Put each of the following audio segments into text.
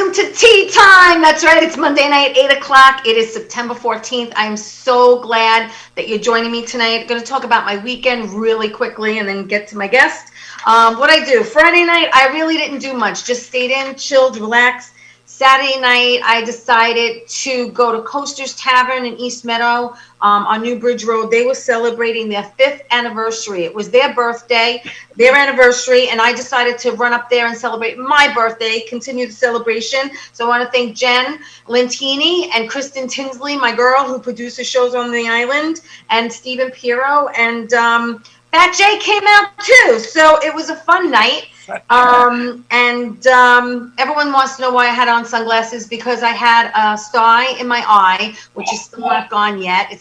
welcome to Tea Time. That's right, it's Monday night, 8 o'clock. It is September 14th. I'm so glad that you're joining me tonight. I'm going to talk about my weekend really quickly and then get to my guest. What I do, Friday night, I really didn't do much. Just stayed in, chilled, relaxed. Saturday night, I decided to go to Coaster's Tavern in East Meadow on New Bridge Road. They were celebrating their 5th anniversary. It was their birthday, their anniversary, and I decided to run up there and celebrate my birthday, continue the celebration. So I want to thank Jen Lentini and Kristen Tinsley, my girl who produces shows on the island, and Stephen Piero, and Fat Jay came out too. So it was a fun night. Everyone wants to know why I had on sunglasses, because I had a sty in my eye, which is still not gone yet.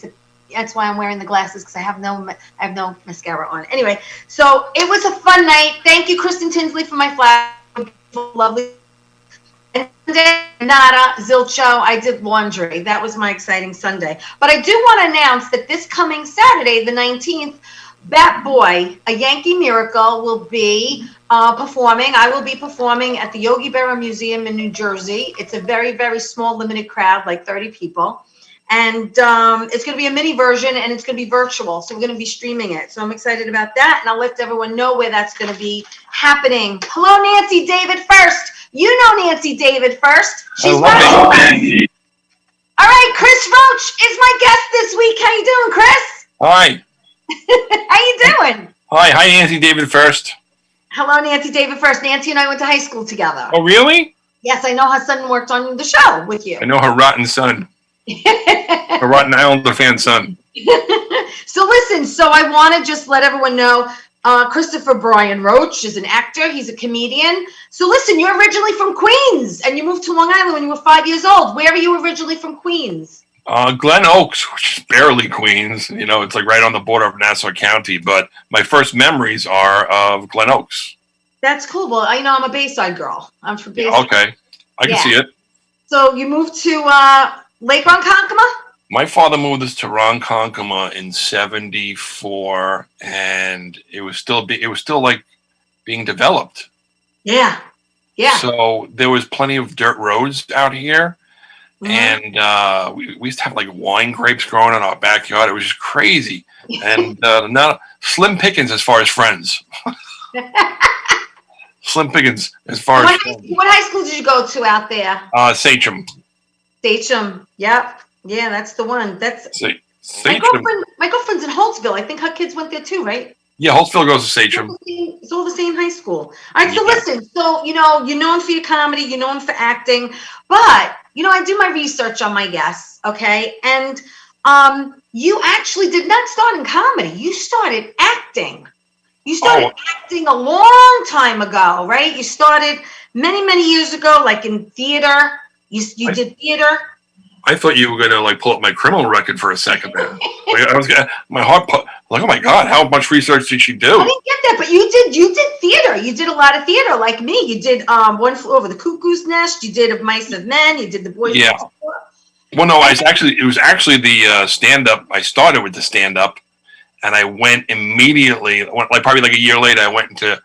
That's why I'm wearing the glasses, because I have no mascara on. Anyway, so it was a fun night. Thank you, Kristen Tinsley, for my flag. Lovely. And Sunday, nada, zilcho. I did laundry. That was my exciting Sunday. But I do want to announce that this coming Saturday, the 19th, Bat Boy, a Yankee Miracle, will be performing. I will be performing at the Yogi Berra Museum in New Jersey. It's a very, very small, limited crowd, like 30 people. And it's going to be a mini version, and it's going to be virtual. So we're going to be streaming it. So I'm excited about that. And I'll let everyone know where that's going to be happening. Hello, Nancy David First. You know Nancy David First. She's my All right, Chris Roach is my guest this week. How you doing, Chris? Hi. How you doing? Hi, Nancy David First. Hello, Nancy David First. Nancy and I went to high school together. Oh, really? Yes, I know her son worked on the show with you. I know her rotten son. Her Rotten Islander fan son. So listen, so I want to just let everyone know, Christopher Brian Roach is an actor. He's a comedian. So listen, you're originally from Queens, and you moved to Long Island when you were 5 years old. Where are you originally from Queens? Glen Oaks, which is barely Queens. You know, it's like right on the border of Nassau County. But my first memories are of Glen Oaks. That's cool. Well, I know I'm a Bayside girl. I'm from Bayside. Okay, I can see it. So you moved to Lake Ronkonkoma? My father moved us to Ronkonkoma in '74, and it was still like being developed. Yeah. So there was plenty of dirt roads out here. Mm-hmm. And we used to have like wine grapes growing in our backyard. It was just crazy. And not slim pickings as far as friends. Slim pickings as far as friends. What high school did you go to out there? Sachem. Sachem. Yep. Yeah, that's the one. That's Sachem. My girlfriend's in Holtzville. I think her kids went there too, right? Yeah, Holtzville goes to Sachem. It's all the same high school. All right, so listen. So, you're known for your comedy. You're known for acting. But, I do my research on my guests, okay? And you actually did not start in comedy. You started acting. You started acting a long time ago, right? You started many, many years ago, like in theater. You did theater. I thought you were going to like pull up my criminal record for a second there. My heart, like, oh my God, how much research did she do? I didn't get that, but you did theater. You did a lot of theater, like me. You did One Flew Over the Cuckoo's Nest. You did Of Mice and Men. You did The Boys. Yeah. Well, no, it was actually the stand-up. I started with the stand-up, and I went immediately. Like probably like a year later, I went into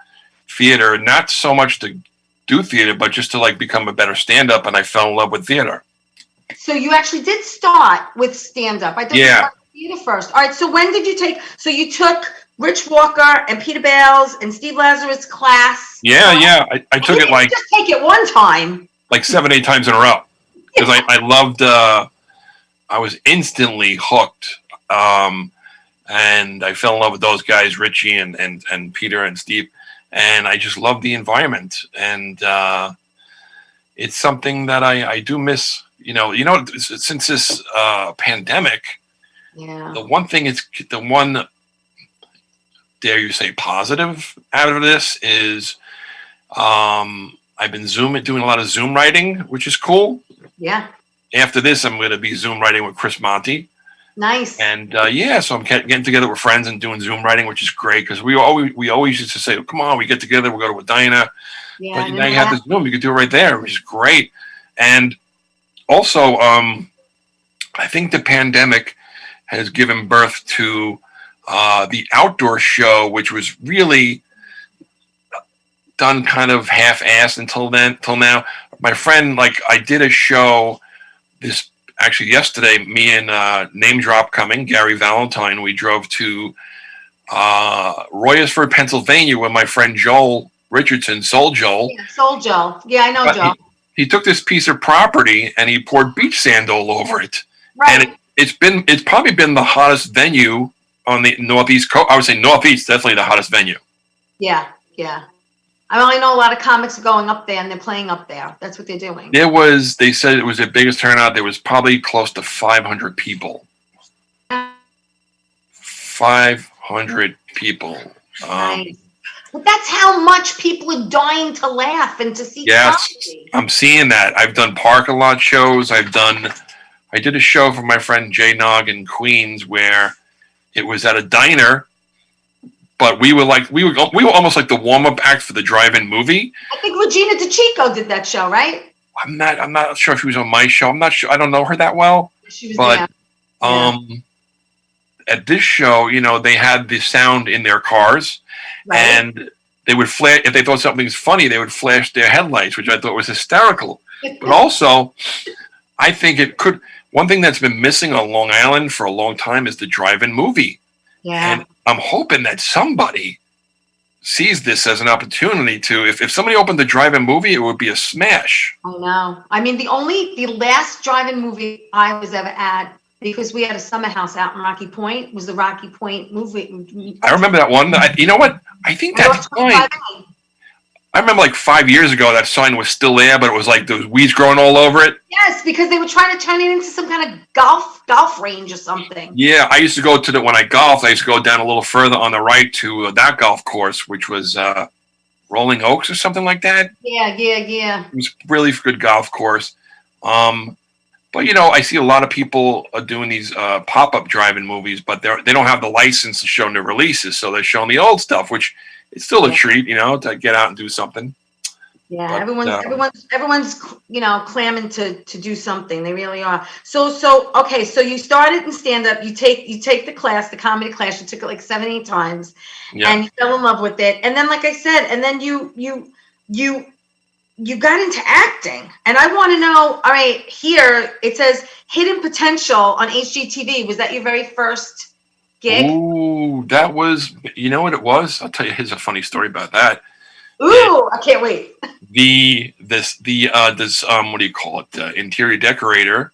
theater. Not so much to do theater, but just to like become a better stand-up, and I fell in love with theater. So you actually did start with stand-up. I thought you started theater first. All right, so when did you so you took Rich Walker and Peter Bales and Steve Lazarus class? Yeah. I took it like... just take it one time. Like 7-8 times in a row. Because I loved... I was instantly hooked. And I fell in love with those guys, Richie and Peter and Steve. And I just loved the environment. And it's something that I do miss... since this pandemic, the one, dare you say, positive out of this is I've been doing a lot of Zoom writing, which is cool. Yeah. After this, I'm going to be Zoom writing with Chris Monty. Nice. And so I'm getting together with friends and doing Zoom writing, which is great because we always used to say, come on, we get together, we'll go to a diner. Yeah, but now you have this Zoom, you can do it right there, which is great. And also, I think the pandemic has given birth to the outdoor show, which was really done kind of half-assed till now. my friend, like I did a show this actually yesterday. Me and name drop coming Gary Valentine. We drove to Royersford, Pennsylvania, with my friend Joel Richardson, Soul Joel. Yeah, Soul Joe. Yeah, I know Joe. He took this piece of property and he poured beach sand all over it. Right. And it's probably been the hottest venue on the Northeast coast. I would say Northeast, definitely the hottest venue. Yeah, yeah. I only know a lot of comics are going up there and they're playing up there. That's what they're doing. They said it was the biggest turnout. There was probably close to 500 people. 500 people. Nice. But that's how much people are dying to laugh and to see comedy. I'm seeing that. I've done parking lot shows. I did a show for my friend Jay Nog in Queens where it was at a diner, but we were almost like the warm-up act for the drive-in movie. I think Regina DeChico did that show, right? I'm not sure if she was on my show. I'm not sure. I don't know her that well. She was there. At this show, they had the sound in their cars, right. And they would flash, if they thought something's funny, they would flash their headlights, which I thought was hysterical. But also, I think one thing that's been missing on Long Island for a long time is the drive-in movie. Yeah. And I'm hoping that somebody sees this as an opportunity to, if somebody opened the drive-in movie, it would be a smash. I know. I mean, the last drive-in movie I was ever at, because we had a summer house out in Rocky Point, was the Rocky Point movie. I remember that one. You know what? I think that sign, I remember like 5 years ago, that sign was still there, but it was like those weeds growing all over it. Yes, because they were trying to turn it into some kind of golf range or something. Yeah, I used to go when I golfed, I used to go down a little further on the right to that golf course, which was Rolling Oaks or something like that. Yeah. It was a really good golf course. But I see a lot of people doing these pop-up drive-in movies, but they don't have the license to show new releases, so they're showing the old stuff, which it's still a treat, to get out and do something. Yeah, but, everyone's clamming to do something. They really are. So okay, so you started in stand-up. You take the class, the comedy class. You took it like 7-8 times, and you fell in love with it. And then, like I said, and then you got into acting. And I want to know, all right, here it says Hidden Potential on HGTV. Was that your very first gig? Ooh, that was, you know what it was? I'll tell you, here's a funny story about that. Ooh, I can't wait. This what do you call it? Interior decorator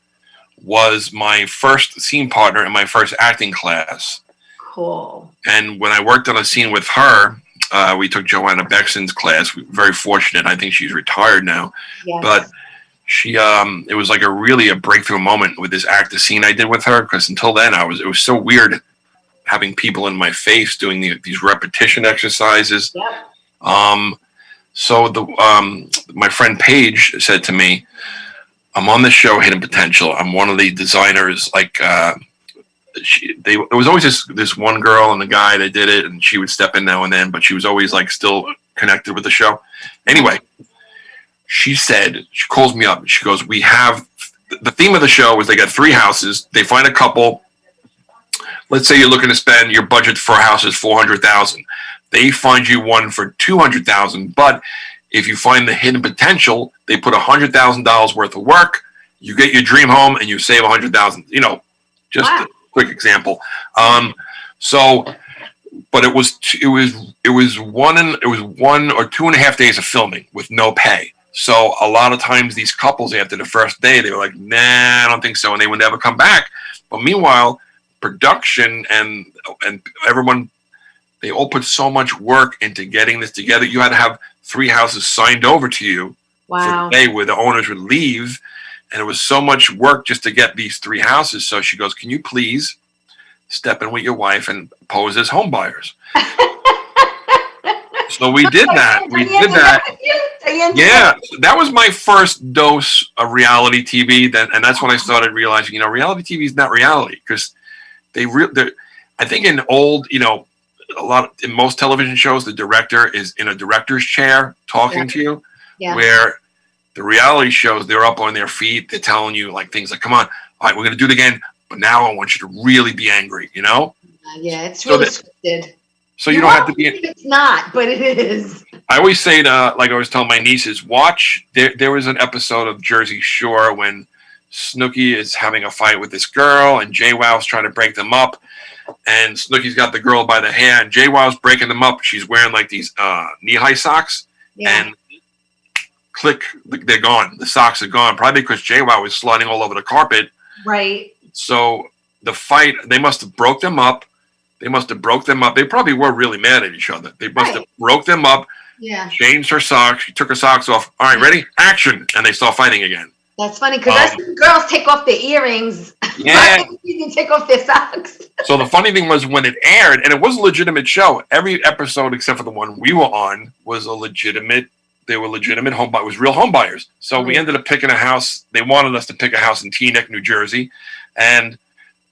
was my first scene partner in my first acting class. Cool. And when I worked on a scene with her, we took Joanna Bexton's class. We were very fortunate. I think she's retired now. Yes. But she, it was like a breakthrough moment with this acting scene I did with her. Because until then, it was so weird having people in my face doing these repetition exercises. Yep. So my friend Paige said to me, "I'm on the show Hidden Potential. I'm one of the designers. Like, there was always this one girl and the guy that did it, and she would step in now and then, but she was always like still connected with the show. Anyway, she calls me up. She goes, "We have the theme of the show is they got 3 houses. They find a couple. Let's say you're looking to spend your budget for a house is $400,000. They find you one for $200,000. But if you find the hidden potential, they put $100,000 worth of work. You get your dream home and you save $100,000. Just a quick example. But it was 1 or 2.5 days of filming with no pay. So a lot of times these couples after the first day, they were like, "Nah, I don't think so," and they would never come back. But meanwhile, production and everyone, they all put so much work into getting this together. You had to have 3 houses signed over to you for the day where the owners would leave. And it was so much work just to get these 3 houses. So she goes, "Can you please step in with your wife and pose as home buyers?" So we did that. Yeah, that was my first dose of reality TV. And that's when I started realizing, reality TV is not reality, because I think in old, in most television shows, the director is in a director's chair talking to you, where the reality shows, they're up on their feet. They're telling you like things like, "Come on, all right, we're going to do it again. But now I want you to really be angry," Yeah, it's really scripted. So you don't have to be. It's not, but it is. I always say to, like I was telling my nieces, watch. There was an episode of Jersey Shore when Snooki is having a fight with this girl, and JWoww's trying to break them up, and Snooki's got the girl by the hair, and JWoww's breaking them up. She's wearing like these knee-high socks, and click, they're gone. The socks are gone, probably because JWoww was sliding all over the carpet. Right. So the fight, they must have broke them up. They probably were really mad at each other. They must have broke them up. Yeah. Changed her socks. She took her socks off. All right, ready? Action. And they start fighting again. That's funny because I see girls take off their earrings. Yeah. They take off their socks. So the funny thing was when it aired, and it was a legitimate show. Every episode except for the one we were on was a legitimate. They were legitimate home buyers. It was real home buyers. So we ended up picking a house. They wanted us to pick a house in Teaneck, New Jersey. And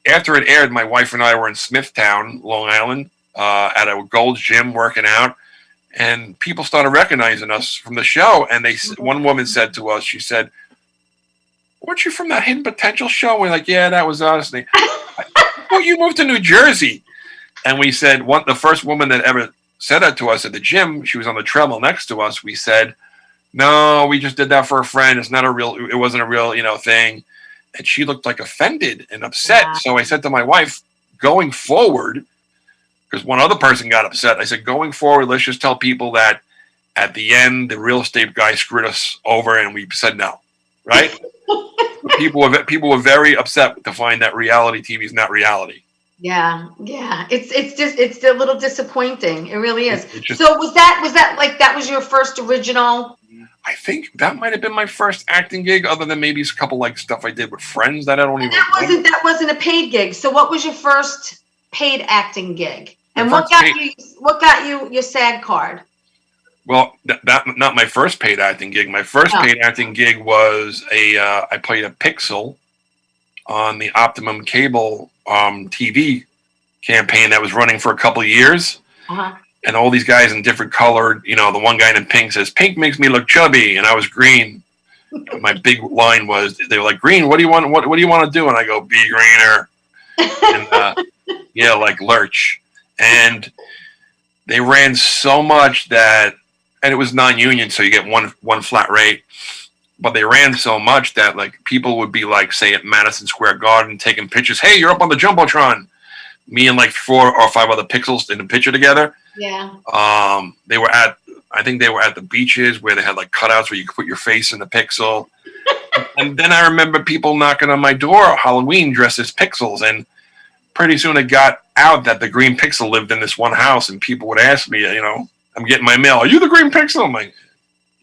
after it aired, my wife and I were in Smithtown, Long Island, at a Gold's Gym working out. And people started recognizing us from the show. And one woman said to us, she said, "Weren't you from that Hidden Potential show?" We're like, "Yeah, that was us." And "Oh, you moved to New Jersey." And we said, the first woman that ever said that to us at the gym, she was on the treadmill next to us. We said, "No, we just did that for a friend. It wasn't a real, thing." And she looked like offended and upset. Wow. So I said to my wife, going forward, because one other person got upset, I said, going forward, let's just tell people that at the end, the real estate guy screwed us over, and we said no, right? People were very upset to find that reality TV is not reality. Yeah. It's a little disappointing. It really is. So was that was your first original? I think that might have been my first acting gig, other than maybe a couple like stuff I did with friends that I don't even. That wasn't a paid gig. So what was your first paid acting gig? And what got you your SAG card? Well, that not my first paid acting gig. My first paid acting gig was I played a pixel on the Optimum Cable TV campaign that was running for a couple of years. Uh-huh. And all these guys in different colored, the one guy in pink says, "Pink makes me look chubby," and I was green. My big line was, they were like, "Green, what do you want? What do you want to do?" And I go, "Be greener." And, like Lurch. And they ran so much and it was non-union, so you get one flat rate. But they ran so much that like people would be like, say at Madison Square Garden, taking pictures. "Hey, you're up on the Jumbotron." Me and like 4 or 5 other pixels in the picture together. Yeah. I think they were at the beaches where they had like cutouts where you could put your face in the pixel. And then I remember people knocking on my door Halloween dressed as pixels. And pretty soon it got out that the green pixel lived in this one house, and people would ask me, I'm getting my mail, "Are you the green pixel?" I'm like,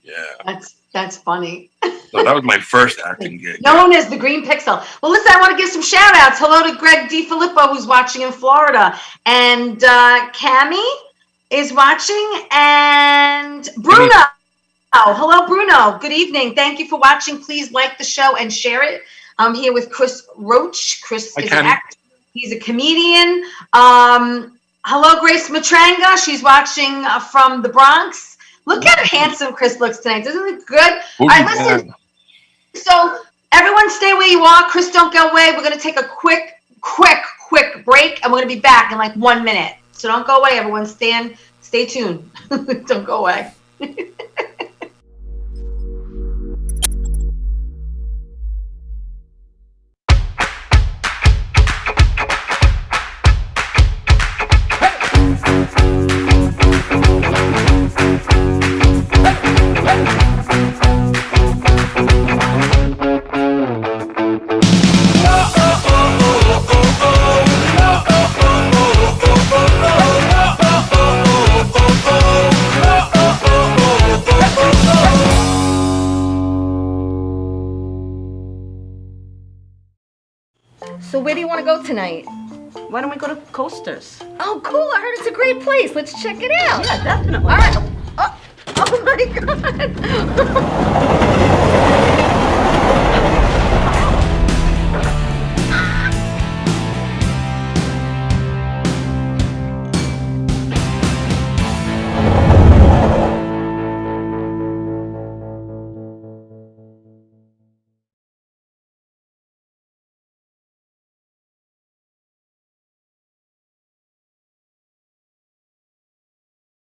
"Yeah." That's funny. So that was my first acting gig. Known as the Green Pixel. Well, listen, I want to give some shout outs. Hello to Greg DiFilippo, who's watching in Florida. And Cammie is watching. And Bruno. Hello, Bruno. Good evening. Thank you for watching. Please like the show and share it. I'm here with Chris Roach. Chris is an actor. He's a comedian. Hello, Grace Matranga. She's watching from the Bronx. Look how handsome Chris looks tonight. Isn't it good? All right, listen. So everyone stay where you are. Chris, don't go away. We're going to take a quick break, and we're going to be back in like 1 minute. So don't go away, everyone. Stay tuned. Don't go away. So where do you want to go tonight? Why don't we go to Coasters? Oh, cool. I heard it's a great place. Let's check it out. Yeah, definitely. All right. Oh my God.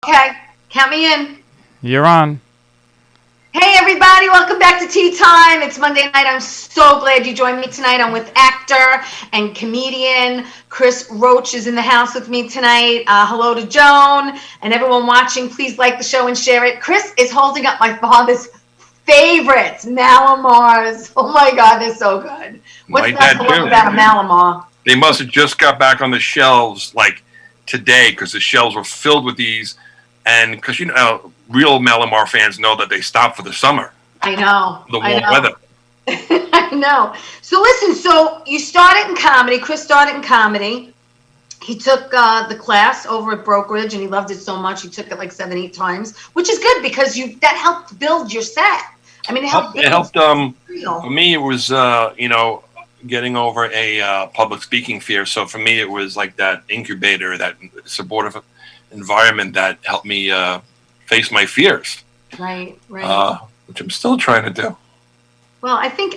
Okay, count me in. You're on. Hey everybody, welcome back to Tea Time. It's Monday night. I'm so glad you joined me tonight. I'm with actor and comedian Chris Roach is in the house with me tonight. Hello to Joan and everyone watching. Please like the show and share it. Chris is holding up my father's favorites, Malamars. Oh my God, they're so good. What's My not dad to love too. about a Malamar? They must have just got back on the shelves like today because the shelves were filled with these. And because, real Malamar fans know that they stop for the summer, I know. the warm weather. I know. So listen, so you started in comedy. Chris started in comedy. He took the class over at Brokerage, and he loved it so much. He took it like 7, 8 times, which is good because that helped build your set. I mean, it helped. It helped. Real. For me, it was getting over a public speaking fear. So for me, it was like that incubator, that supportive environment that helped me face my fears. Right. Which I'm still trying to do. Well, I think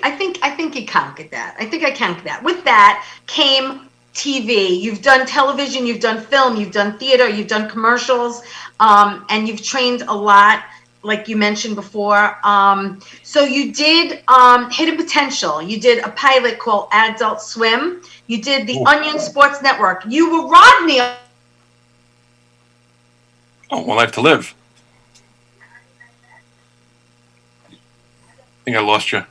you conquered that. I think I conquered that. With that came TV. You've done television, you've done film, you've done theater, you've done commercials, and you've trained a lot, like you mentioned before. So you did Hidden Potential. You did a pilot called Adult Swim. You did the Onion Sports Network. You were Rodney. Oh, One Life to Live. I think I lost you.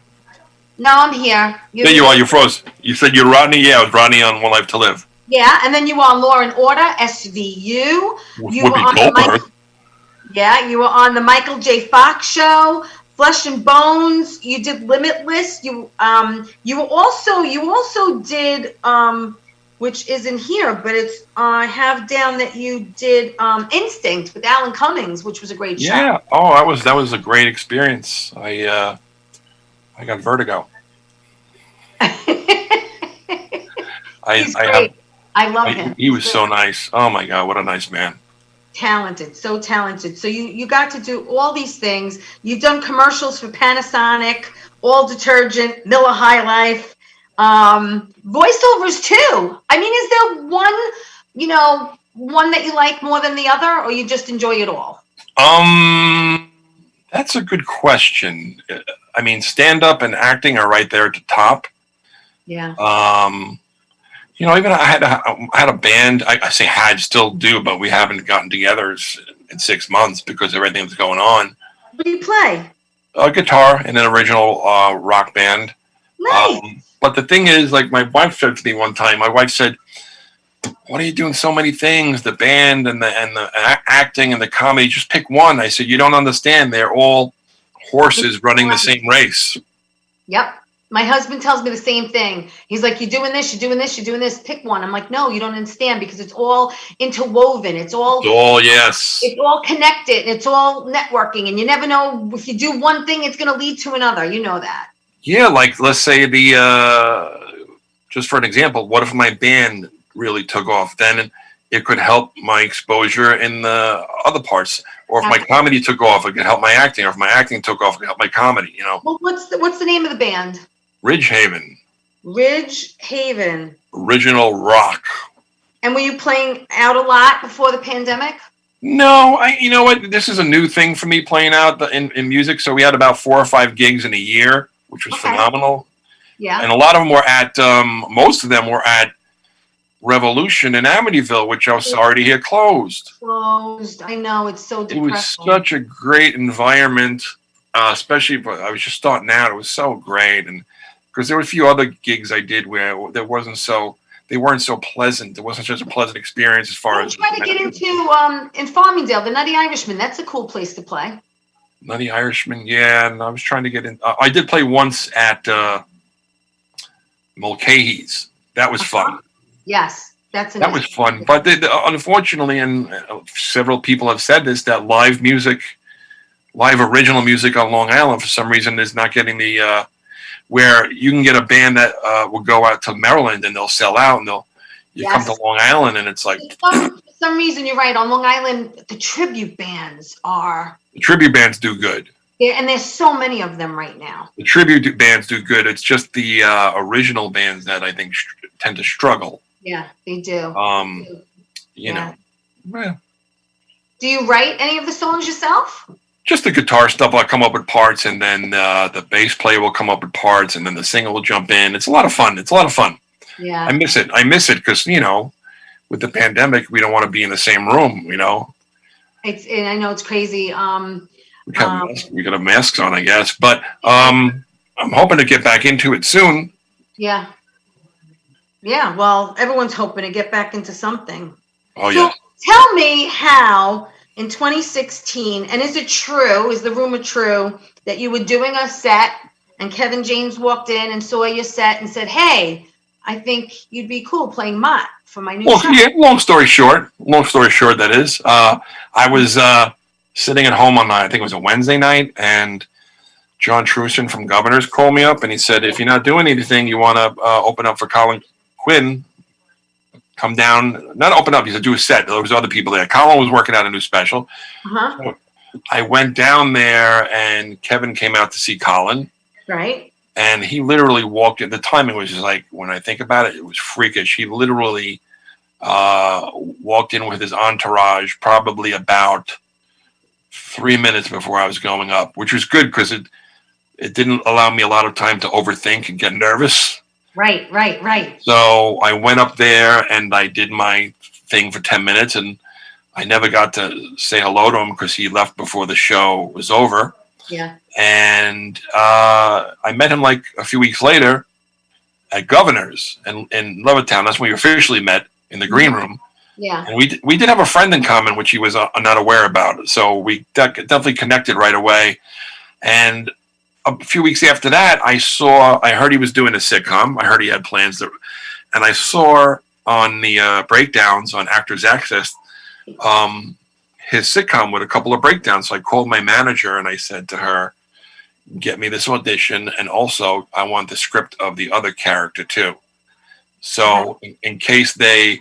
No, I'm here. There you are. You froze. You said you're Rodney. Yeah, I was Rodney on One Life to Live. Yeah, and then you were on Law and Order, SVU. You were on you were on the Michael J. Fox Show, Flesh and Bones. You did Limitless. You also did which isn't here, but it's I have down that you did Instinct with Alan Cummings, which was a great show. Yeah. Oh, that was a great experience. I got vertigo. He's great. I love him. He was so nice. Oh my God, what a nice man. Talented, so talented. So you got to do all these things. You've done commercials for Panasonic, All Detergent, Miller High Life, voiceovers too. I mean, is there one that you like more than the other, or you just enjoy it all? That's a good question. I mean, stand up and acting are right there at the top. Yeah. Even I had a band. I say had, still do, but we haven't gotten together in 6 months because everything that's going on. What do you play? Guitar in an original rock band. Nice. But the thing is, like my wife said to me one time, my wife said, "What are you doing so many things? The band and the acting and the comedy. Just pick one." I said, "You don't understand. They're all horses running the same race." Yep. My husband tells me the same thing. He's like, "You're doing this, you're doing this, you're doing this. Pick one." I'm like, "No, you don't understand because it's all interwoven. It's all yes. It's all connected. It's all networking, and you never know if you do one thing, it's going to lead to another. You know that." Yeah, like let's say just for an example, what if my band really took off? Then it could help my exposure in the other parts. Or if my comedy took off, it could help my acting. Or if my acting took off, it could help my comedy. Well, what's the name of the band? Ridgehaven. Ridgehaven. Original rock. And were you playing out a lot before the pandemic? No, you know what? This is a new thing for me, playing out in music. So we had about 4 or 5 gigs in a year, which was phenomenal. Yeah. And a lot of them were at, most of them were at Revolution in Amityville, which I was sorry to hear closed. I know, it's so depressing. It was such a great environment, especially I was just starting out. It was so great, and because there were a few other gigs I did where they weren't so pleasant. It wasn't just a pleasant experience as far as. I'm trying to get into in Farmingdale, the Nutty Irishman. That's a cool place to play. Nutty Irishman, yeah, and I was trying to get in. I did play once at Mulcahy's. That was fun. Yes, that was fun. But unfortunately, and several people have said this, that live original music on Long Island for some reason is not getting the where you can get a band that will go out to Maryland and they'll sell out, and you come to Long Island and it's like for some reason you're right. On Long Island, the tribute bands do good. Yeah, and there's so many of them right now. The tribute bands do good. It's just the original bands that I think tend to struggle. Yeah, they do. You know. Do you write any of the songs yourself? just the guitar stuff. I'll come up with parts, and then the bass player will come up with parts, and then the singer will jump in. It's a lot of fun. It's a lot of fun. Yeah. I miss it. I miss it because, with the pandemic, we don't want to be in the same room, And I know it's crazy. We got have masks on, I guess. But I'm hoping to get back into it soon. Yeah. Yeah. Well, everyone's hoping to get back into something. Oh, so yeah. Tell me how in 2016, and is it true, is the rumor true, that you were doing a set and Kevin James walked in and saw your set and said, hey, I think you'd be cool playing Mott for my new show? Yeah, long story short, that is. I was sitting at home on, I think it was a Wednesday night, and John Truson from Governors called me up, and he said, if you're not doing anything, you want to open up for Colin Quinn, come down, not open up, he said, do a set. There was other people there. Colin was working out a new special. Uh-huh. So I went down there, and Kevin came out to see Colin. Right. And he literally walked in. The timing was just like, when I think about it, it was freakish. He literally walked in with his entourage probably about 3 minutes before I was going up, which was good because it didn't allow me a lot of time to overthink and get nervous. Right. So I went up there and I did my thing for 10 minutes, and I never got to say hello to him because he left before the show was over. Yeah. And I met him like a few weeks later at Governor's in Levittown. That's when we officially met in the green room. Yeah. And we did have a friend in common, which he was not aware about. So we definitely connected right away. And a few weeks after that, I heard he was doing a sitcom. I heard he had plans and I saw on the breakdowns on Actors Access, his sitcom with a couple of breakdowns. So I called my manager and I said to her, get me this audition. And also I want the script of the other character too. So in case they,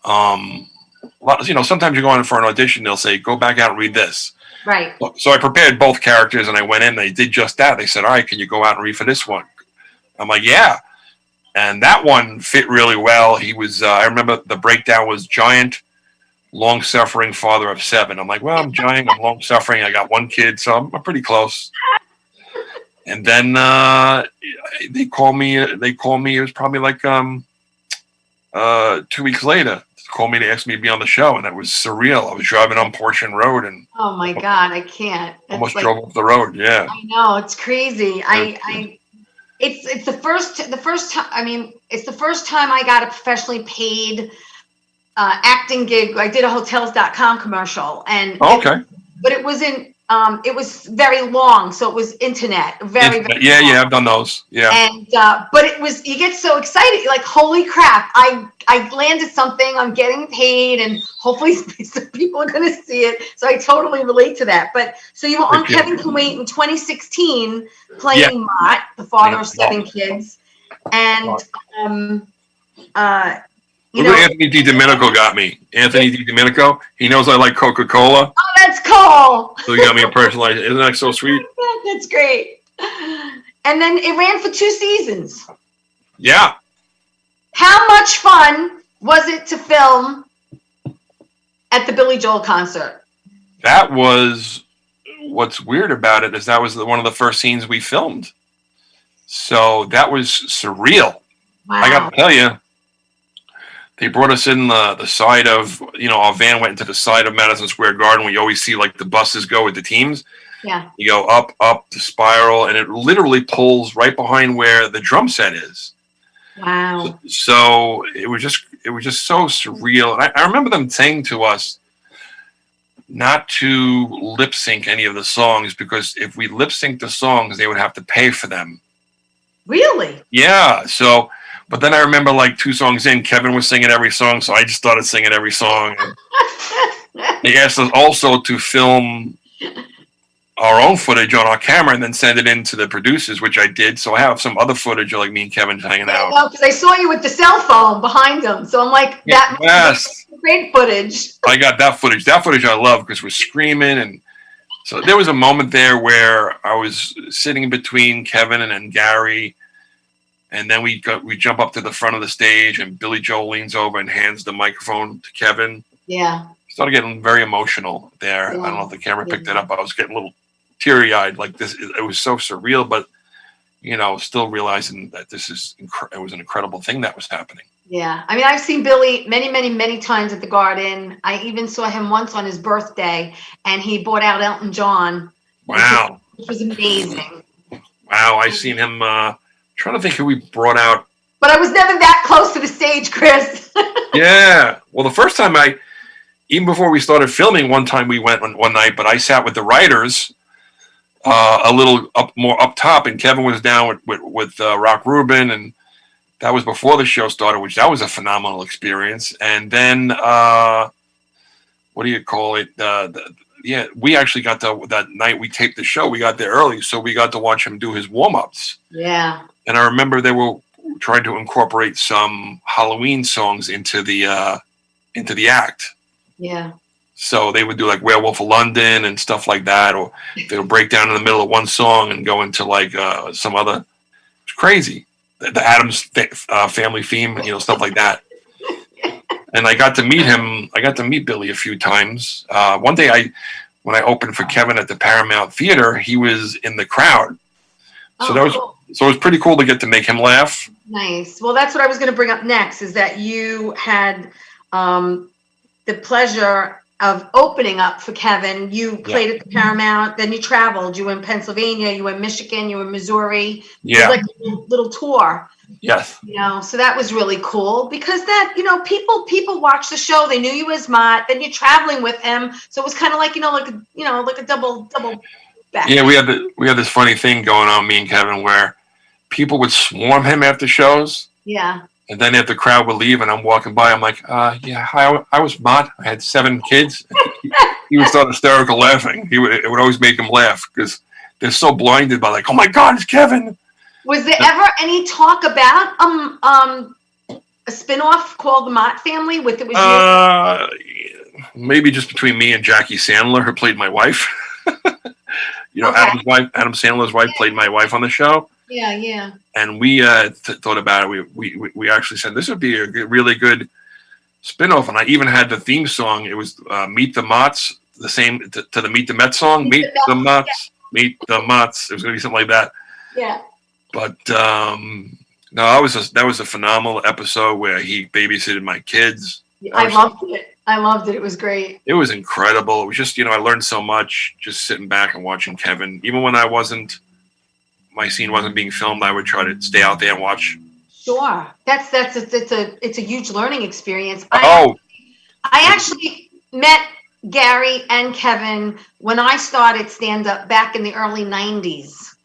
sometimes you go in for an audition, they'll say, go back out and read this. Right. So I prepared both characters and I went in, they did just that. They said, all right, can you go out and read for this one? I'm like, yeah. And that one fit really well. He was, I remember the breakdown was giant, long-suffering father of 7. I'm like, well, I'm giant, I'm long-suffering, I got 1 kid, so I'm pretty close. And then they called me, it was probably like 2 weeks later, called me to ask me to be on the show, and that was surreal. I was driving on Portion Road and oh my God, I can't. Almost drove off the road. Yeah, I know, it's crazy. It's the first time. I mean, it's the first time I got a professionally paid acting gig. I did a Hotels.com commercial, and but it wasn't. It was very long, so it was internet. Very long. I've done those. Yeah. And but it was, you get so excited, you're like, holy crap! I landed something. I'm getting paid, and hopefully some people are going to see it. So I totally relate to that. But so you were on Kevin Can Wait in 2016, playing Mott, the father of 7 kids, and Anthony DiDomenico got me. Anthony DiDomenico. He knows I like Coca-Cola. Oh, that's cool. So he got me a personalized. Isn't that so sweet? That's great. And then it ran for 2 seasons. Yeah. How much fun was it to film at the Billy Joel concert? That was, what's weird about it is that was one of the first scenes we filmed. So that was surreal. Wow. I got to tell you, they brought us in the side of, our van went into the side of Madison Square Garden. We always see like the buses go with the teams. Yeah. You go up the spiral, and it literally pulls right behind where the drum set is. Wow. So it was just so surreal. And I remember them saying to us not to lip sync any of the songs, because if we lip sync the songs, they would have to pay for them. Really? Yeah. So, but then I remember like 2 songs in, Kevin was singing every song, so I just started singing every song. They asked us also to film our own footage on our camera and then send it in to the producers, which I did. So I have some other footage of like me and Kevin hanging out. Well, because I saw you with the cell phone behind them, so I'm like, that's great footage. I got that footage. That footage I love because we're screaming, and so there was a moment there where I was sitting between Kevin and Gary. And then we jump up to the front of the stage, and Billy Joel leans over and hands the microphone to Kevin. Yeah. started getting very emotional there. I don't know if the camera picked it up. I was getting a little teary-eyed, like this. It was so surreal, but still realizing that this is it was an incredible thing that was happening. Yeah, I mean, I've seen Billy many, many, many times at the Garden. I even saw him once on his birthday, and he brought out Elton John. Wow, which was amazing. Wow, I seen him. Trying to think who we brought out. But I was never that close to the stage, Chris. Yeah, well, the first time even before we started filming, one time we went one night, but I sat with the writers. A little more up top, and Kevin was down with Rock Rubin, and that was before the show started, which that was a phenomenal experience. And then what do you call it? Yeah, we actually got that night we taped the show. We got there early, so we got to watch him do his warm-ups. Yeah. And I remember they were trying to incorporate some Halloween songs into the act. Yeah. So they would do like Werewolf of London and stuff like that, or they would break down in the middle of one song and go into like some other. It's crazy. The Addams family theme, stuff like that. And I got to meet him. I got to meet Billy a few times. One day, when I opened for Kevin at the Paramount Theater, he was in the crowd. So cool. So it was pretty cool to get to make him laugh. Nice. Well, that's what I was going to bring up next. Is that you had the pleasure of opening up for Kevin. You played at the Paramount, then you traveled. You were in Pennsylvania, you were in Michigan, you were in Missouri. Yeah. It was like a little tour. Yes. So that was really cool because that, people watch the show. They knew you as Mott. Then you're traveling with him, so it was kind of like, like a double back. Yeah, we had this funny thing going on, me and Kevin, where people would swarm him after shows. Yeah. And then if the crowd would leave and I'm walking by, I'm like, yeah, hi, I was Mott. I had 7 kids. He would start hysterical laughing. It would always make him laugh because they're so blinded by like, oh my God, it's Kevin. Was there ever any talk about a spinoff called the Mott Family with it was maybe just between me and Jackie Sandler, who played my wife. Adam's wife, Adam Sandler's wife, played my wife on the show. Yeah. And we thought about it. We actually said this would be a really good spinoff, and I even had the theme song. It was "Meet the Motts," the same to the "Meet the Mets" song. Meet the Motts, Meet the Motts. It was going to be something like that. Yeah. But no, that was a phenomenal episode where he babysitted my kids. I loved it. It was great. It was incredible. It was just I learned so much just sitting back and watching Kevin. Even when my scene wasn't being filmed, I would try to stay out there and watch. Sure, it's a huge learning experience. I actually met Gary and Kevin when I started stand up back in the early '90s.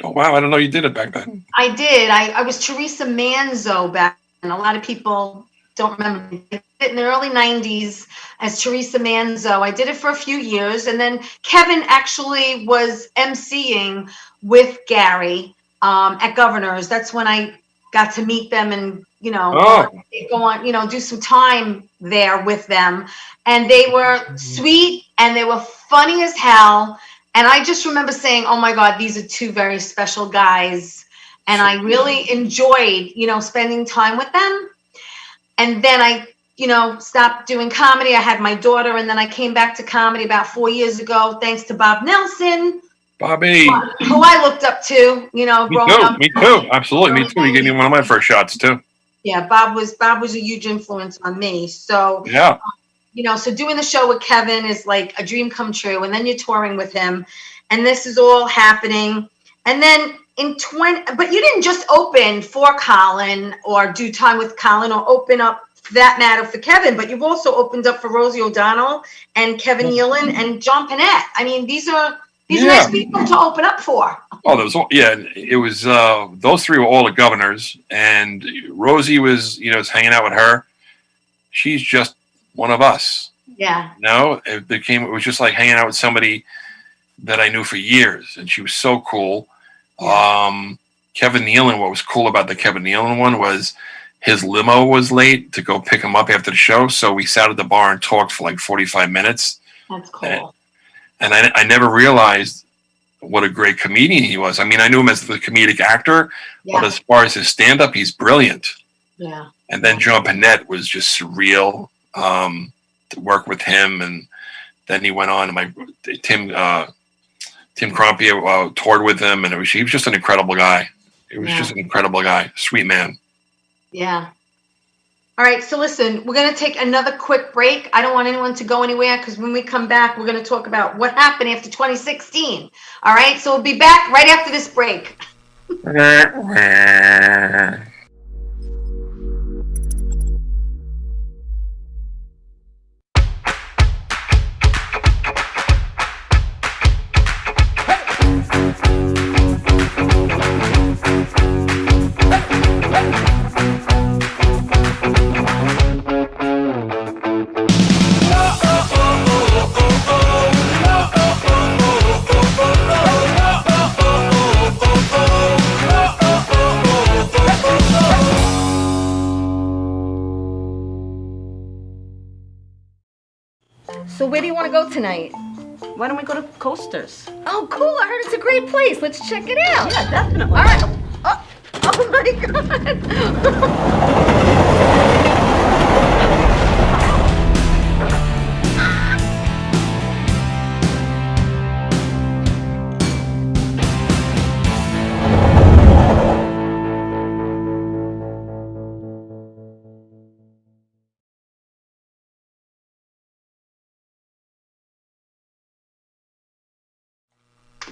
Oh wow, I didn't know you did it back then. I did. I was Teresa Manzo back then. A lot of people don't remember. I did it in the early '90s as Teresa Manzo. I did it for a few years, and then Kevin actually was emceeing with Gary at Governor's. That's when I got to meet them and go on, do some time there with them. And they were sweet and they were funny as hell. And I just remember saying, oh my God, these are 2 very special guys. And I really enjoyed, spending time with them. And then I, stopped doing comedy. I had my daughter, and then I came back to comedy about 4 years ago, thanks to Bob Nelson. Bobby, who I looked up to, growing up. Me too. Absolutely, me too. He gave me one of my first shots too. Yeah, Bob was a huge influence on me. So yeah. So doing the show with Kevin is like a dream come true. And then you're touring with him, and this is all happening. And then but you didn't just open for Colin or do time with Colin or open up for that matter for Kevin, but you've also opened up for Rosie O'Donnell and Kevin Nealon and John Panette. I mean, these are nice people to open up for. Oh, it was those 3 were all the Governors, and Rosie was hanging out with her. She's just one of us. Yeah. It was just like hanging out with somebody that I knew for years, and she was so cool. Yeah. Kevin Nealon, what was cool about the Kevin Nealon one was his limo was late to go pick him up after the show, so we sat at the bar and talked for like 45 minutes. That's cool. And I never realized what a great comedian he was. I mean, I knew him as the comedic actor, but as far as his stand-up, he's brilliant. Yeah. And then John Panette was just surreal. to work with him, and then he went on. Tim Crumpia toured with him, and he was just an incredible guy. He was just an incredible guy, sweet man. Yeah. All right, so listen, we're going to take another quick break. I don't want anyone to go anywhere because when we come back, we're going to talk about what happened after 2016. All right, so we'll be back right after this break. So where do you want to go tonight? Why don't we go to Coasters? Oh, cool. I heard it's a great place. Let's check it out. Yeah, definitely. All right. Oh my God.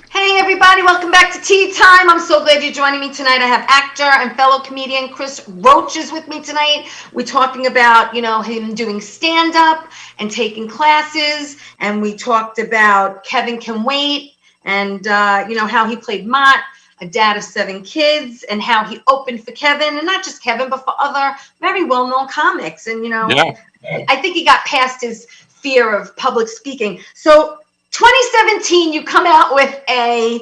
Hey everybody, welcome back to Tea Time. I'm so glad you're joining me tonight. I have actor and fellow comedian Chris Roach is with me tonight. We're talking about, him doing stand-up and taking classes, and we talked about Kevin Can Wait, and how he played Mott, a dad of 7 kids, and how he opened for Kevin, and not just Kevin, but for other very well-known comics. And I think he got past his fear of public speaking. So 2017, you come out with a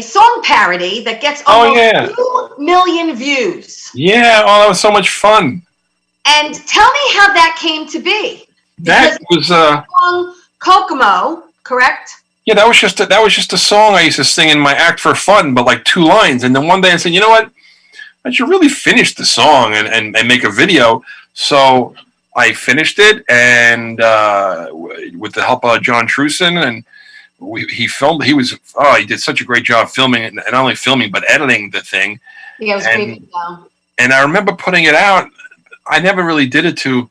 song parody that gets almost 2 million views. Yeah, that was so much fun. And tell me how that came to be. That was song Kokomo, correct? Yeah, that was just a song I used to sing in my act for fun, but like 2 lines. And then one day I said, you know what? I should really finish the song and make a video. So I finished it, and with the help of John Truson, and he filmed. He did such a great job filming it, and not only filming but editing the thing. Yeah, it was great. And I remember putting it out. I never really did it to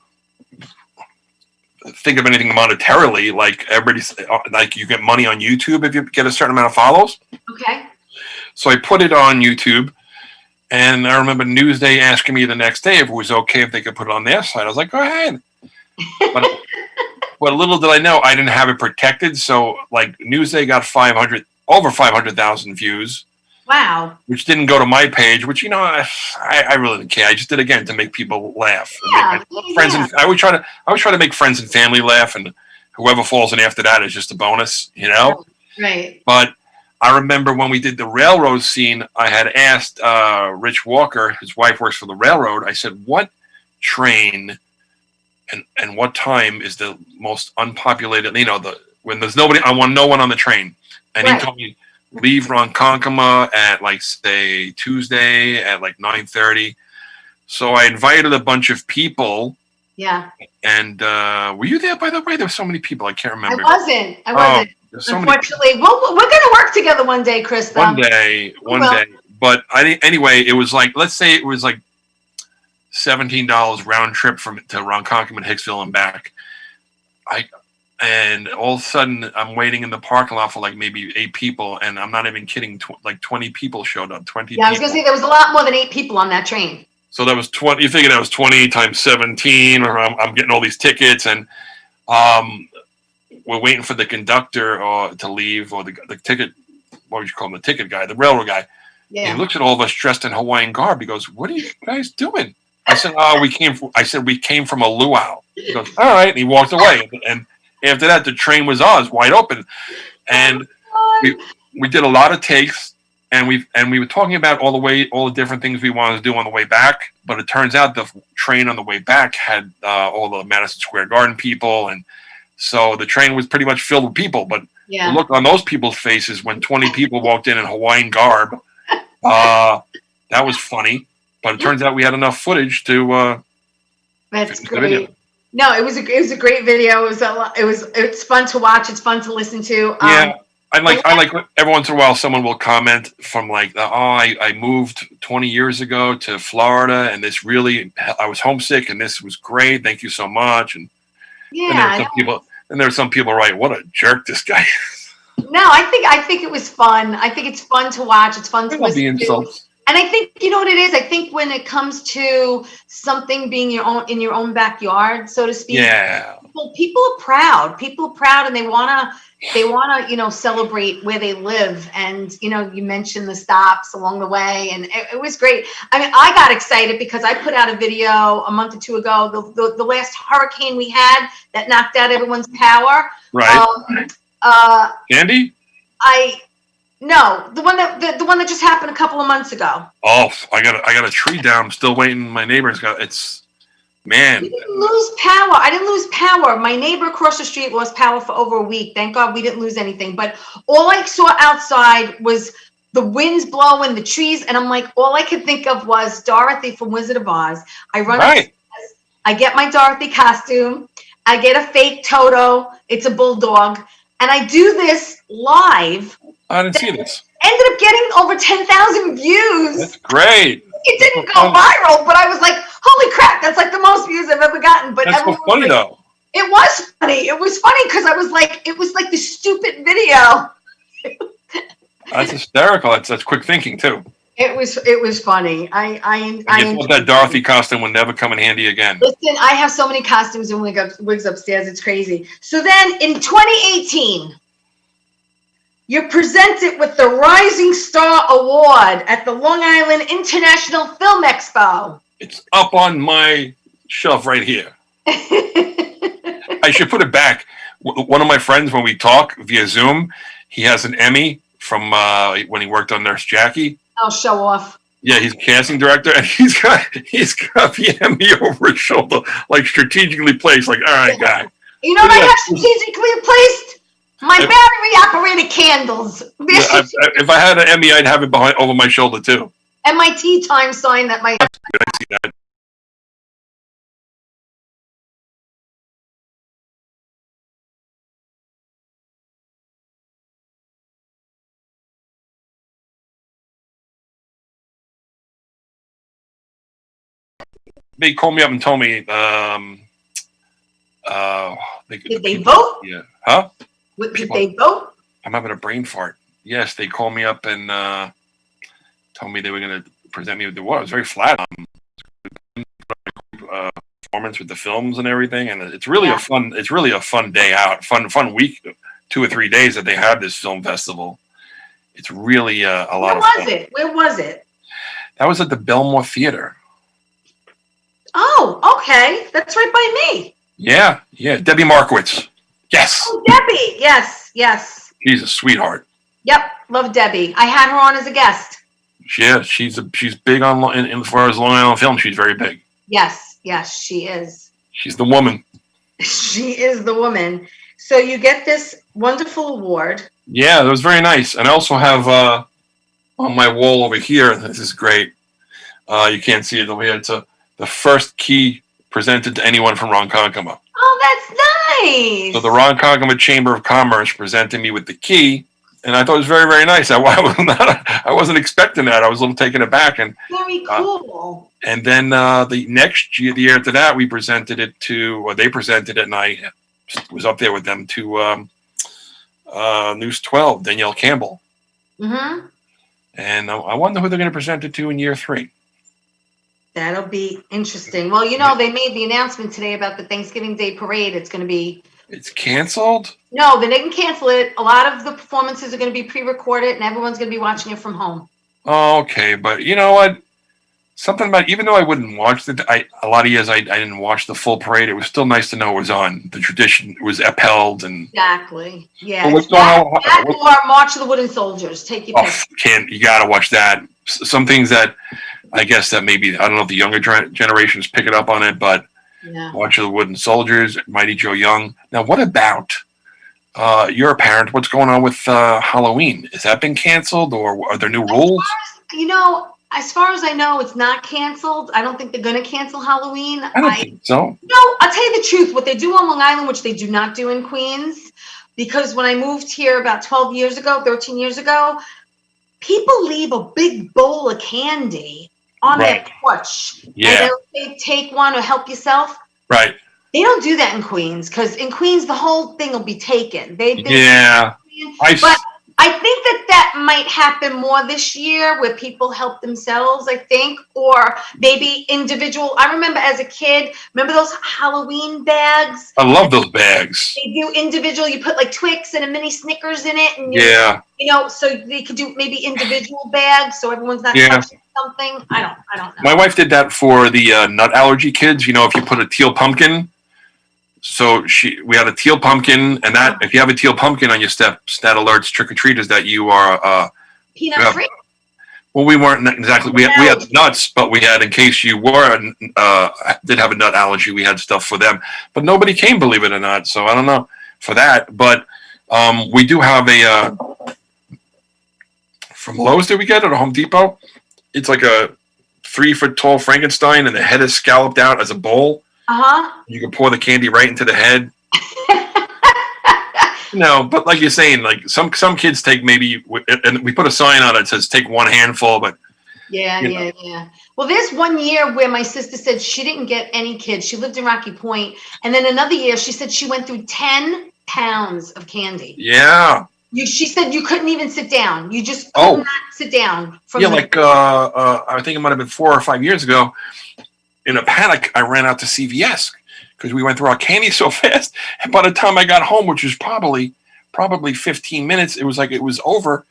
think of anything monetarily. Like everybody's, like you get money on YouTube if you get a certain amount of follows. Okay. So I put it on YouTube. And I remember Newsday asking me the next day if it was okay if they could put it on their site. I was like, go ahead. But little did I know, I didn't have it protected. So like Newsday got over 500,000 views. Wow. Which didn't go to my page, which, I really didn't care. I just did it again to make people laugh. Yeah. Friends and I would try to make friends and family laugh, and whoever falls in after that is just a bonus, Right. But I remember when we did the railroad scene, I had asked Rich Walker, his wife works for the railroad. I said, what train and what time is the most unpopulated, when there's nobody, I want no one on the train. And He told me, leave Ronkonkoma at say Tuesday at 9:30. So I invited a bunch of people. Yeah. And were you there, by the way? There were so many people, I can't remember. I wasn't. Unfortunately, we're going to work together one day, Chris. Though. One day. But anyway, it was let's say it was $17 round trip to Ronkonkoma and Hicksville and back. And all of a sudden, I'm waiting in the parking lot for maybe 8 people, and I'm not even kidding. 20 people showed up. 20. Yeah, I was going to say there was a lot more than 8 people on that train. So that was 20. You figure that was 20 times 17, or I'm getting all these tickets, and we're waiting for the conductor to leave, or the ticket, what would you call him, the ticket guy, the railroad guy. Yeah. He looks at all of us dressed in Hawaiian garb. He goes, what are you guys doing? I said, we came from a luau. He goes, all right. And he walked away. And after that, the train was ours, wide open. And we did a lot of takes, and we were talking about all the different things we wanted to do on the way back. But it turns out the train on the way back had all the Madison Square Garden people, and so the train was pretty much filled with people. But the look on those people's faces when 20 people walked in Hawaiian garb, that was funny. But it turns out we had enough footage to That's great. No, it was a great video. It was it's fun to watch. It's fun to listen to. Yeah, I like every once in a while someone will comment from like, oh, I moved 20 years ago to Florida and this really, I was homesick and this was great. Thank you so much. And then there are Yeah. some people, right, what a jerk this guy is. No, I think it was fun. I think it's fun to watch. It's fun to I love the listen to. insults. And I think you know what it is. I think when it comes to something being your own backyard, so to speak, Yeah. people are proud. People are proud, and they wanna celebrate where they live. And you mentioned the stops along the way, and it was great. I mean, I got excited because I put out a video a month or two ago. The last hurricane we had that knocked out everyone's power. Right. Andy? No, the one that just happened a couple of months ago. Oh, I got a tree down. I'm still waiting. My neighbor's got man. We didn't lose power. I didn't lose power. My neighbor across the street lost power for over a week. Thank God we didn't lose anything. But all I saw outside was the winds blowing, the trees, and I'm like, all I could think of was Dorothy from Wizard of Oz. I run upstairs, I get my Dorothy costume, I get a fake Toto. It's a bulldog, and I do this live. I didn't see this. Ended up getting over 10,000 views. That's great. It didn't go viral, but I was like, holy crap, that's like the most views I've ever gotten. But that's so funny, though. It was funny. It was funny because I was like, it was like the stupid video. That's hysterical. That's quick thinking, too. It was funny. I thought that Dorothy costume would never come in handy again. Listen, I have so many costumes and wigs upstairs. It's crazy. So then in 2018, you're presented with the Rising Star Award at the Long Island International Film Expo. It's up on my shelf right here. I should put it back. One of my friends, when we talk via Zoom, he has an Emmy from when he worked on Nurse Jackie. I'll show off. Yeah, he's a casting director, and he's got the Emmy over his shoulder, like strategically placed. Like, all right, guy. You know what I have strategically placed? My battery-operated candles. If I had an Emmy, I'd have it over my shoulder too. And my tea time sign that my. I see that. They called me up and told me. Did they vote? Yeah. Huh? Did they vote? I'm having a brain fart. Yes, they called me up and told me they were going to present me with the award. I was very flat. Performance with the films and everything, and it's really a fun day out, fun week, 2 or 3 days that they have this film festival. It's really a lot of fun. Where was it? That was at the Belmore Theater. Oh, okay. That's right by me. Yeah. Debbie Markowitz. Yes. Oh, Debbie. Yes. She's a sweetheart. Yep. Love Debbie. I had her on as a guest. Yeah, she's big on in as far as Long Island film. She's very big. Yes, she is. She's the woman. She is the woman. So you get this wonderful award. Yeah, that was very nice. And I also have on my wall over here. This is great. You can't see it over here. It's the first key presented to anyone from Ronkonkoma. Oh, that's nice. So the Ronkonkoma Chamber of Commerce presented me with the key, and I thought it was very, very nice. I wasn't expecting that. I was a little taken aback. And very cool. And then the next year, the year after that, they presented it, and I was up there with them to News 12, Danielle Campbell. Mm-hmm. And I wonder who they're going to present it to in year 3. That'll be interesting. Well, they made the announcement today about the Thanksgiving Day Parade. It's going to be... It's canceled? No, they didn't cancel it. A lot of the performances are going to be pre-recorded, and everyone's going to be watching it from home. Oh, okay. But you know what? Something about, even though I wouldn't watch a lot of years I didn't watch the full parade, it was still nice to know it was on. The tradition was upheld. And exactly. Yeah. Well, what's going on? Or March of the Wooden Soldiers. Take your pick. You got to watch that. Some things that I guess that maybe, I don't know if the younger generations pick it up on it, but March of the Wooden Soldiers, Mighty Joe Young. Now, what about, you're a parent, what's going on with Halloween? Has that been canceled, or are there new rules? as far as I know, it's not canceled. I don't think they're going to cancel Halloween. I don't think so. No, I'll tell you the truth. What they do on Long Island, which they do not do in Queens, because when I moved here about 12 years ago, 13 years ago, people leave a big bowl of candy on their porch. Yeah. And they take one or help yourself. Right. They don't do that in Queens, because in Queens, the whole thing will be taken. Yeah. But I think that might happen more this year, where people help themselves, I think, or maybe individual. I remember as a kid, remember those Halloween bags? I love those bags. They do individual. You put like Twix and a mini Snickers in it, and so they could do maybe individual bags, so everyone's not touching something. I don't know. My wife did that for the nut allergy kids. You know, if you put a teal pumpkin. So we had a teal pumpkin, and that if you have a teal pumpkin on your steps, that alerts trick-or-treaters that you are peanut free. Well, we weren't exactly. We had nuts, but we had, in case you were did have a nut allergy, we had stuff for them. But nobody came, believe it or not. So I don't know for that. But we do have a from Lowe's. Did we get it at Home Depot? It's like a 3-foot tall Frankenstein, and the head is scalloped out as a bowl. You can pour the candy right into the head. No, but like you're saying, like some kids take maybe, and we put a sign on it that says take one handful, but yeah. Well, there's one year where my sister said she didn't get any kids. She lived in Rocky Point, and then another year she said she went through 10 pounds of candy. Yeah. She said you couldn't even sit down. You just could not sit down. I think it might have been 4 or 5 years ago. In a panic, I ran out to CVS because we went through our candy so fast. And by the time I got home, which was probably 15 minutes, it was over.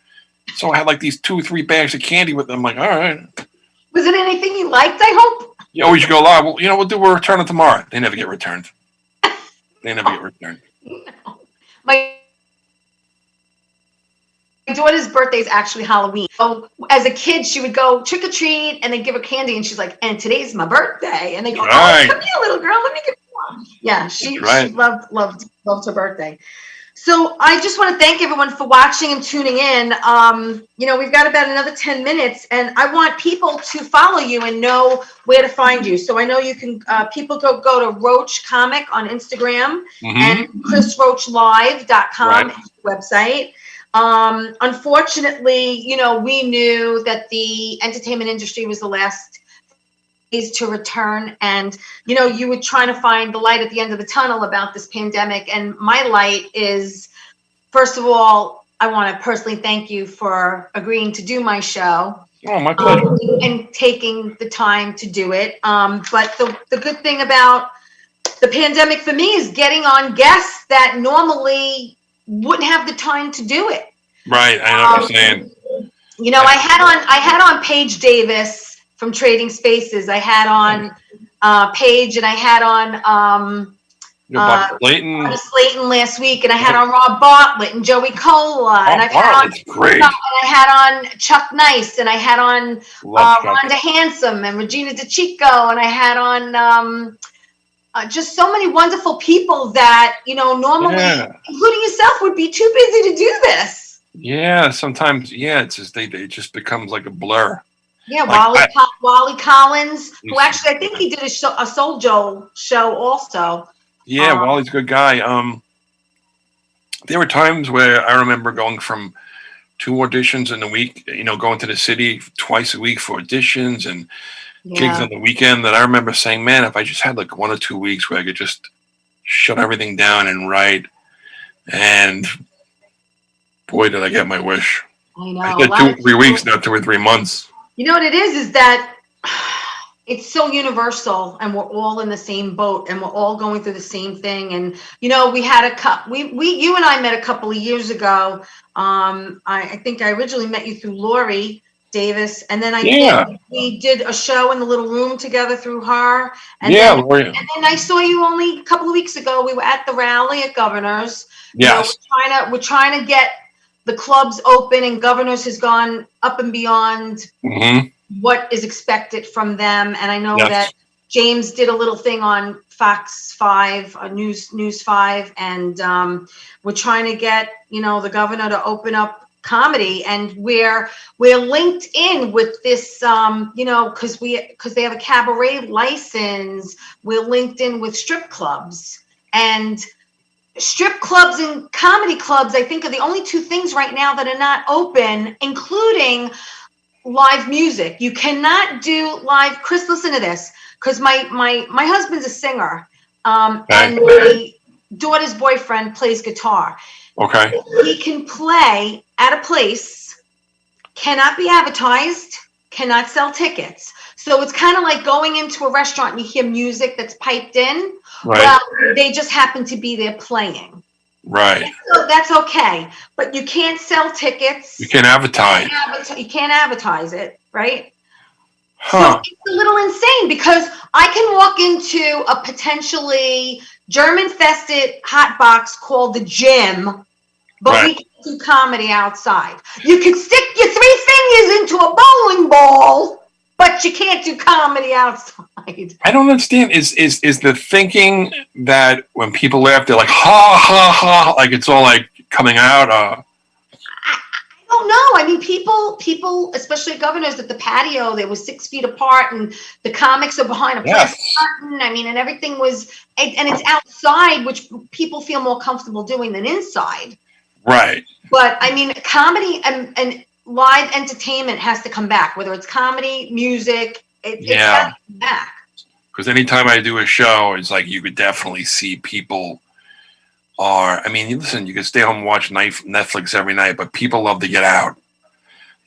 So I had like these 2 or 3 bags of candy with them. I'm like, all right. Was it anything you liked, I hope? You always go, well, we'll return it tomorrow. They never get returned. No. My daughter's birthday is actually Halloween. So as a kid, she would go trick or treat, and they'd give her candy, and she's like, "And today's my birthday." And they go, "Oh, come here, little girl, let me get one." Yeah, she loved her birthday. So I just want to thank everyone for watching and tuning in. We've got about another 10 minutes, and I want people to follow you and know where to find you. So I know you can. People go to Roach Comic on Instagram and ChrisRoachLive.com website. Unfortunately, we knew that the entertainment industry was the last phase to return, and you were trying to find the light at the end of the tunnel about this pandemic. And my light is, first of all, I want to personally thank you for agreeing to do my show. Oh, my pleasure. And taking the time to do it. But the good thing about the pandemic for me is getting on guests that normally wouldn't have the time to do it. Right, I know what you're saying. I had on Paige Davis from Trading Spaces. I had on Paige, and I had on Slayton last week, and I had on Rob Bartlett and Joey Cola, and I had on Chuck Nice, and I had on Rhonda Handsome and Regina DeChico, and I had on just so many wonderful people that normally, including yourself, would be too busy to do this. Yeah, sometimes. Yeah, it's just it just becomes like a blur. Yeah, Wally Collins, who actually I think he did a Soul Joel show also. Yeah, Wally's a good guy. There were times where I remember going from 2 auditions in a week, going to the city twice a week for auditions and gigs on the weekend, that I remember saying, man, if I just had like 1 or 2 weeks where I could just shut everything down and write, and boy, did I get my wish. I know. I said 2 or 3 weeks, not 2 or 3 months. You know what it is that it's so universal, and we're all in the same boat, and we're all going through the same thing. And we had you and I met a couple of years ago. I think I originally met you through Lori Davis, and then we did a show in the little room together through her. And then I saw you only a couple of weeks ago. We were at the rally at Governor's. Yes. We're trying to get the clubs open, and Governor's has gone up and beyond what is expected from them. And I know that James did a little thing on Fox 5, News 5, and we're trying to get the governor to open up comedy, and we're linked in with this, because they have a cabaret license. We're linked in with strip clubs, and strip clubs and comedy clubs, I think, are the only two things right now that are not open, including live music. You cannot do live. Chris, listen to this, because my husband's a singer, and my daughter's boyfriend plays guitar. Okay. He can play at a place, cannot be advertised, cannot sell tickets. So it's kind of like going into a restaurant and you hear music that's piped in. Right. Well, they just happen to be there playing. Right. So that's okay, but you can't sell tickets. You can't advertise. You can't advertise it, right? Huh. So it's a little insane, because I can walk into a potentially German-fested hot box called the Gym, but we can do comedy outside. You can stick your 3 fingers into a bowling ball, but you can't do comedy outside. I don't understand. Is the thinking that when people laugh, they're like ha ha ha, like it's all like coming out? I don't know. I mean, people, especially governors at the patio, they were 6 feet apart, and the comics are behind a plastic curtain. I mean, and everything was, and it's outside, which people feel more comfortable doing than inside. Right. But I mean, comedy and live entertainment has to come back, whether it's comedy, music, it's got to come back. Because anytime I do a show, it's like you could definitely see people I mean, listen, you can stay home and watch Netflix every night, but people love to get out.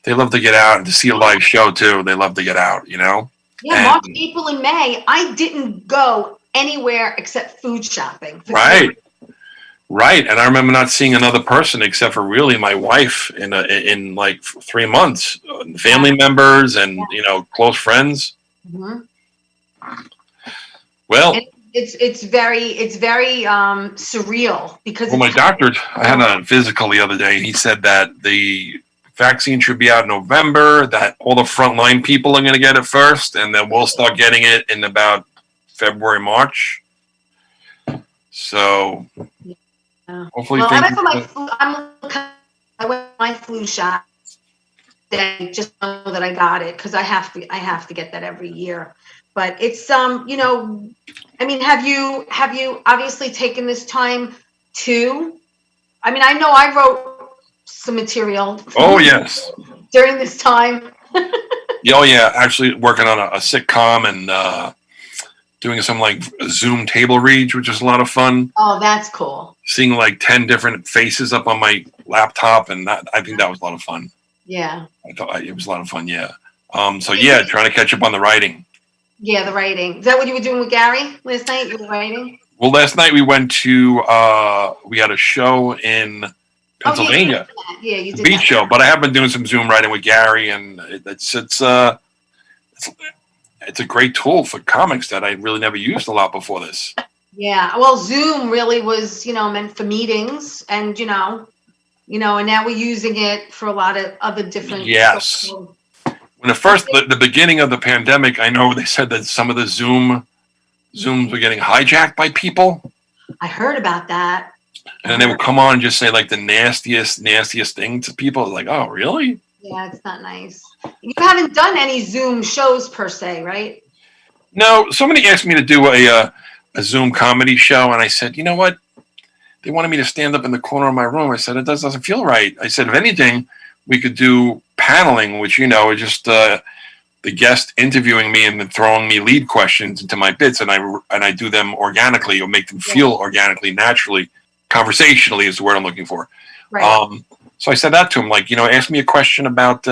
They love to get out and to see a live show too. They love to get out, you know? Yeah, March, April, and May, I didn't go anywhere except food shopping. Right. Right. And I remember not seeing another person except for really my wife in like 3 months. Family members and, close friends. Mm-hmm. Well, it's very surreal, because my doctor, I had a physical the other day. He said that the vaccine should be out in November, that all the frontline people are going to get it first, and then we'll start getting it in about February, March. So hopefully, well, I went for my flu shot today, just know that I got it, because I have to get that every year. But it's I mean, have you obviously taken this time to? I mean, I know I wrote some material. Oh yes. During this time. Oh yeah, actually working on a sitcom and doing some like Zoom table reads, which is a lot of fun. Oh, that's cool. Seeing like 10 different faces up on my laptop, and I think that was a lot of fun. Yeah. I thought it was a lot of fun. Yeah. So yeah, trying to catch up on the writing. Yeah, the writing. Is that what you were doing with Gary last night? You were writing? Well, last night we went to we had a show in Pennsylvania. Oh, yeah, you did. Beach show, but I have been doing some Zoom writing with Gary, and it's a great tool for comics that I really never used a lot before this. Yeah, well, Zoom really was, meant for meetings, and and now we're using it for a lot of other different. Yes. When the beginning of the pandemic, I know they said that some of the Zooms were getting hijacked by people. I heard about that. And then they would come on and just say like the nastiest thing to people. Like, oh, really? Yeah, it's not nice. You haven't done any Zoom shows per se, right? No, somebody asked me to do a Zoom comedy show, and I said, you know what? They wanted me to stand up in the corner of my room. I said, it doesn't feel right. I said, if anything, we could do paneling, which, is just the guest interviewing me and then throwing me lead questions into my bits, and I do them organically, or make them feel organically, naturally, conversationally is the word I'm looking for. Right. So I said that to him, like, ask me a question about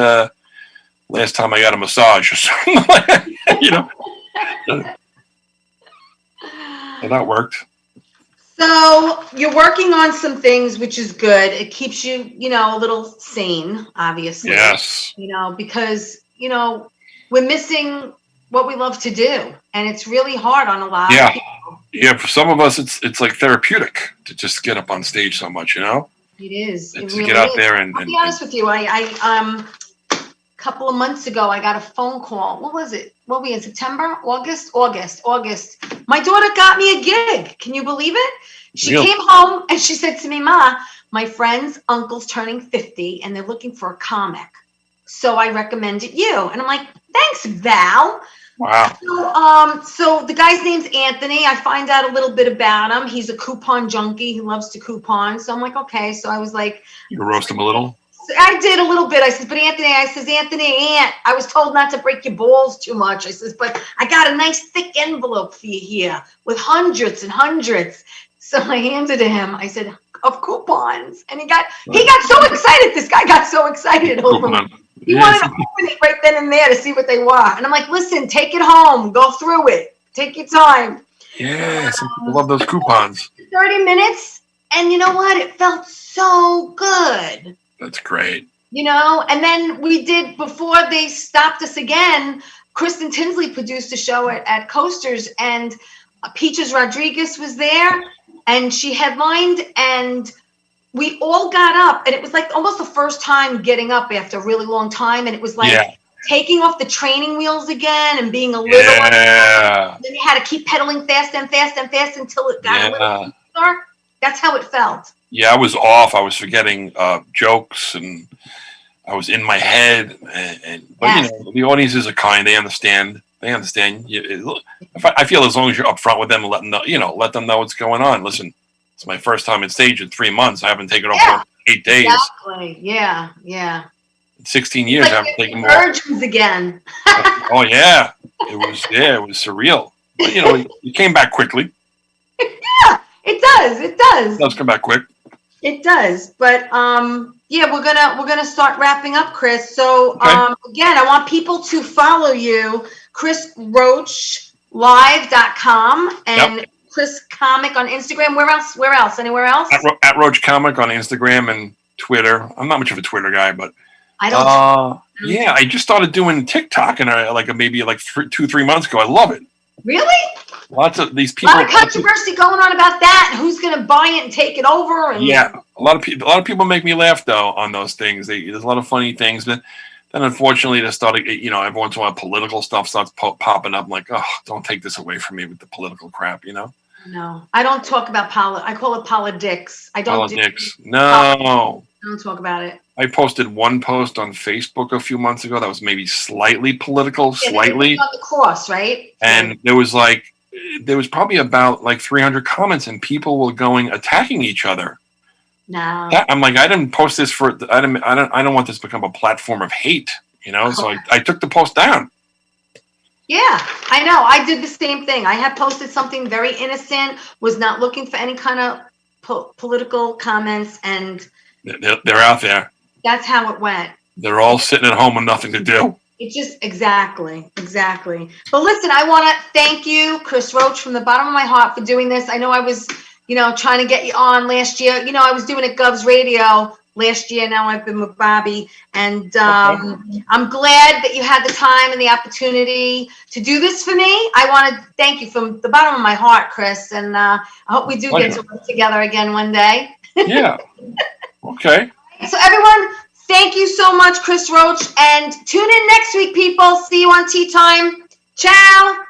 last time I got a massage or something like that, So that worked. So you're working on some things, which is good. It keeps you, a little sane, obviously. Yes. Because, we're missing what we love to do, and it's really hard on a lot of people. Yeah, for some of us, it's like therapeutic to just get up on stage so much, It is. It really get out there and I'll be honest with you. I a couple of months ago, I got a phone call. What was it? What were we in September? August. My daughter got me a gig. Can you believe it? She came home and she said to me, Ma, my friend's uncle's turning 50 and they're looking for a comic. So I recommended you. And I'm like, thanks, Val. Wow. So the guy's name's Anthony. I find out a little bit about him. He's a coupon junkie. He loves to coupon. So I'm like, okay. So I was like, You roast him a little? I did a little bit. I said, but Anthony, Aunt, I was told not to break your balls too much. I says, but I got a nice thick envelope for you here with hundreds and hundreds. So I handed it to him. I said, of coupons. And he got so excited. This guy got so excited over it. He wanted to open it right then and there to see what they were. And I'm like, listen, take it home. Go through it. Take your time. Yeah, some people love those coupons. 30 minutes. And you know what? It felt so good. That's great. You know, and then we did, before they stopped us again, Kristen Tinsley produced a show at Coasters, and Peaches Rodriguez was there, and she headlined, and we all got up, and it was like almost the first time getting up after a really long time, and it was like taking off the training wheels again and being a little then you had to keep pedaling fast and fast and fast until it got a little dark. That's how it felt. Yeah, I was off. I was forgetting jokes, and I was in my head. But you know, the audiences are kind. They understand. I feel as long as you're upfront with them and let them know what's going on. Listen, it's my first time on stage in 3 months. I haven't taken off for 8 days. Exactly. Yeah. Yeah. In 16 years, I haven't taken more. Virgins again. Oh yeah, it was surreal. But you know, you came back quickly. Yeah, it does. It does. It does come back quick. It does, but yeah, we're gonna start wrapping up, Chris. So again, I want people to follow you, Chris Roach live.com and Chris Comic on Instagram. Where else? Anywhere else? At Roach Comic on Instagram and Twitter. I'm not much of a Twitter guy, but I don't. Yeah, I just started doing TikTok, and maybe 2-3 months ago. I love it. Really? Lots of these people. A lot of controversy going on about that, and who's going to buy it and take it over. And yeah, a lot of people make me laugh though on those things. There's a lot of funny things, but then unfortunately, they started. Every once in a while, political stuff starts popping up. I'm like, oh, don't take this away from me with the political crap. No, I don't talk about I call it politics. I don't. Politics. No. I don't talk about it. I posted one post on Facebook a few months ago that was maybe slightly political, slightly on the cross, right? And there was probably about 300 comments, and people were attacking each other. No, I'm like, I didn't post this I don't want this to become a platform of hate, So I took the post down. Yeah, I know. I did the same thing. I had posted something very innocent, was not looking for any kind of political comments, and they're out there. That's how it went. They're all sitting at home with nothing to do. It just exactly. But listen, I want to thank you, Chris Roach, from the bottom of my heart for doing this. I know I was, trying to get you on last year. I was doing it Gov's Radio last year. Now I've been with Bobby, and I'm glad that you had the time and the opportunity to do this for me. I want to thank you from the bottom of my heart, Chris, and I hope we do get to work together again one day. Yeah. Okay. So everyone, thank you so much, Chris Roach, and tune in next week, people. See you on Tea Time. Ciao.